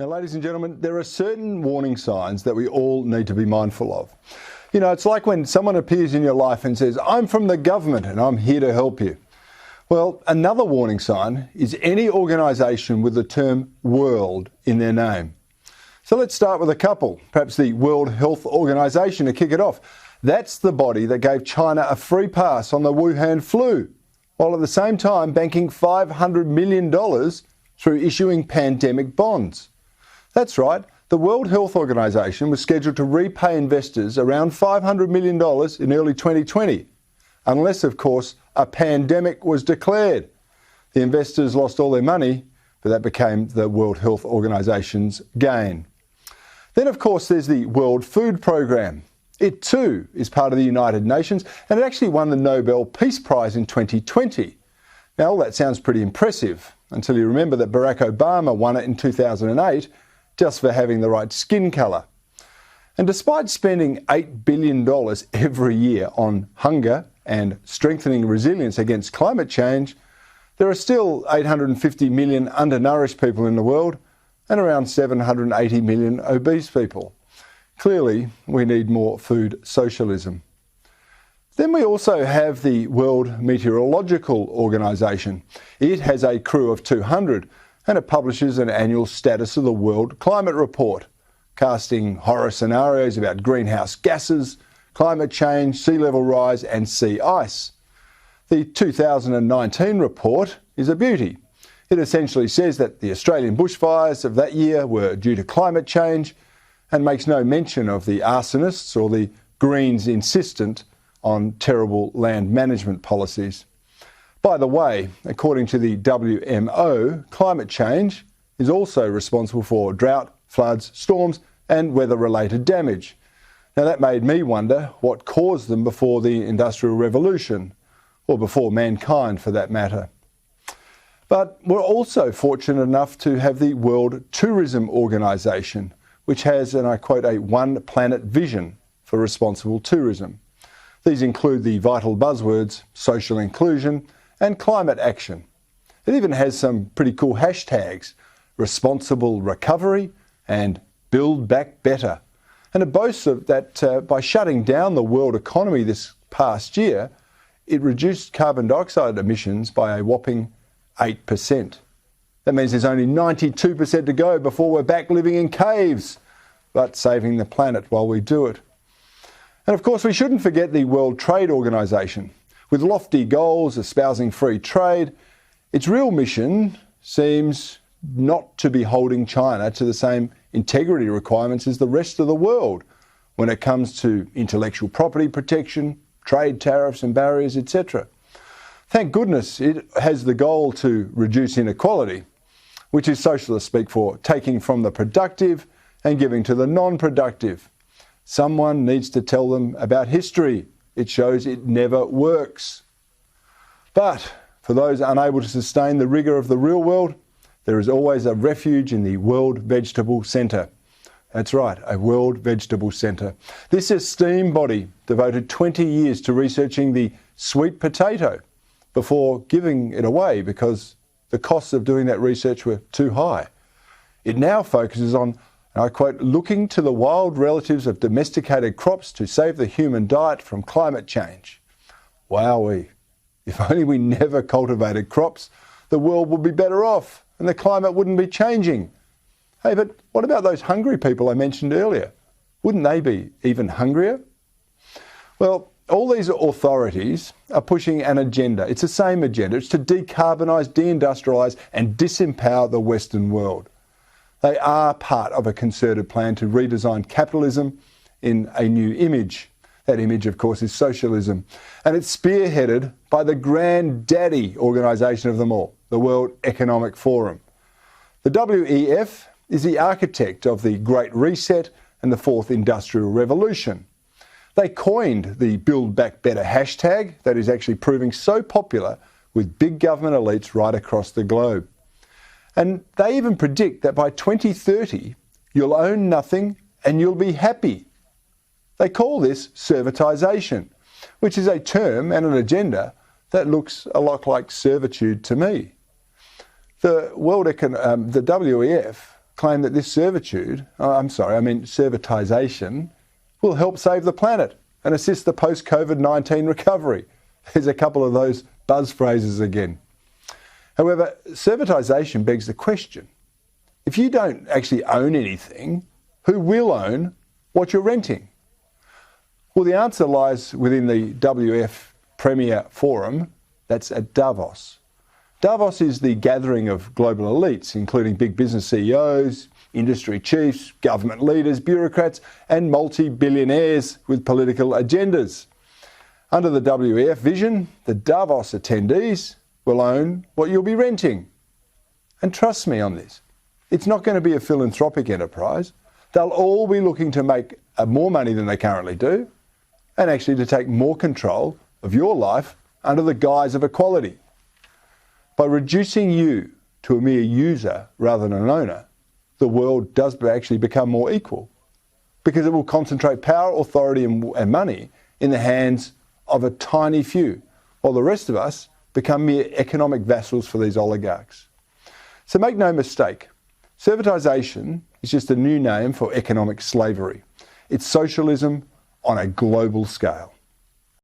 Now, ladies and gentlemen, there are certain warning signs that we all need to be mindful of. You know, it's like when someone appears in your life and says, "I'm from the government and I'm here to help you." Well, another warning sign is any organisation with the term world in their name. So let's start with a couple, perhaps the World Health Organization to kick it off. That's the body that gave China a free pass on the Wuhan flu, while at the same time banking $500 million through issuing pandemic bonds. That's right, the World Health Organization was scheduled to repay investors around $500 million in early 2020, unless, of course, a pandemic was declared. The investors lost all their money, but that became the World Health Organization's gain. Then, of course, there's the World Food Programme. It too is part of the United Nations, and it actually won the Nobel Peace Prize in 2020. Now, all that sounds pretty impressive until you remember that Barack Obama won it in 2008 just for having the right skin colour. And despite spending $8 billion every year on hunger and strengthening resilience against climate change, there are still 850 million undernourished people in the world and around 780 million obese people. Clearly, we need more food socialism. Then we also have the World Meteorological Organization. It has a crew of 200 and it publishes an annual status of the World Climate Report, casting horror scenarios about greenhouse gases, climate change, sea level rise and sea ice. The 2019 report is a beauty. It essentially says that the Australian bushfires of that year were due to climate change and makes no mention of the arsonists or the Greens insistent on terrible land management policies. By the way, according to the WMO, climate change is also responsible for drought, floods, storms and weather-related damage. Now that made me wonder what caused them before the Industrial Revolution, or before mankind for that matter. But we're also fortunate enough to have the World Tourism Organization, which has, and I quote, a one planet vision for responsible tourism. These include the vital buzzwords social inclusion and climate action. It even has some pretty cool hashtags, responsible recovery and build back better. And it boasts of that by shutting down the world economy this past year, it reduced carbon dioxide emissions by a whopping 8%. That means there's only 92% to go before we're back living in caves, but saving the planet while we do it. And of course, we shouldn't forget the World Trade Organization. With lofty goals espousing free trade, its real mission seems not to be holding China to the same integrity requirements as the rest of the world when it comes to intellectual property protection, trade tariffs and barriers, etc. Thank goodness it has the goal to reduce inequality, which is socialist speak for taking from the productive and giving to the non-productive. Someone needs to tell them about history. It shows it never works. But for those unable to sustain the rigour of the real world, there is always a refuge in the World Vegetable Centre. That's right, a World Vegetable Centre. This esteemed body devoted 20 years to researching the sweet potato before giving it away because the costs of doing that research were too high. It now focuses on, and I quote, looking to the wild relatives of domesticated crops to save the human diet from climate change. Wowee. If only we never cultivated crops, the world would be better off and the climate wouldn't be changing. Hey, but what about those hungry people I mentioned earlier? Wouldn't they be even hungrier? Well, all these authorities are pushing an agenda. It's the same agenda. It's to decarbonise, deindustrialise and disempower the Western world. They are part of a concerted plan to redesign capitalism in a new image. That image, of course, is socialism. And it's spearheaded by the granddaddy organisation of them all, the World Economic Forum. The WEF is the architect of the Great Reset and the Fourth Industrial Revolution. They coined the Build Back Better hashtag that is actually proving so popular with big government elites right across the globe. And they even predict that by 2030, you'll own nothing and you'll be happy. They call this servitisation, which is a term and an agenda that looks a lot like servitude to me. The WEF claim that this servitisation will help save the planet and assist the post-COVID-19 recovery. There's a couple of those buzz phrases again. However, servitisation begs the question, if you don't actually own anything, who will own what you're renting? Well, the answer lies within the WF Premier Forum, that's at Davos. Davos is the gathering of global elites, including big business CEOs, industry chiefs, government leaders, bureaucrats, and multi-billionaires with political agendas. Under the WF vision, the Davos attendees will own what you'll be renting. And trust me on this, it's not going to be a philanthropic enterprise. They'll all be looking to make more money than they currently do, and actually to take more control of your life under the guise of equality. By reducing you to a mere user rather than an owner, the world does actually become more equal, because it will concentrate power, authority and money in the hands of a tiny few, while the rest of us become mere economic vassals for these oligarchs. So make no mistake, servitisation is just a new name for economic slavery. It's socialism on a global scale.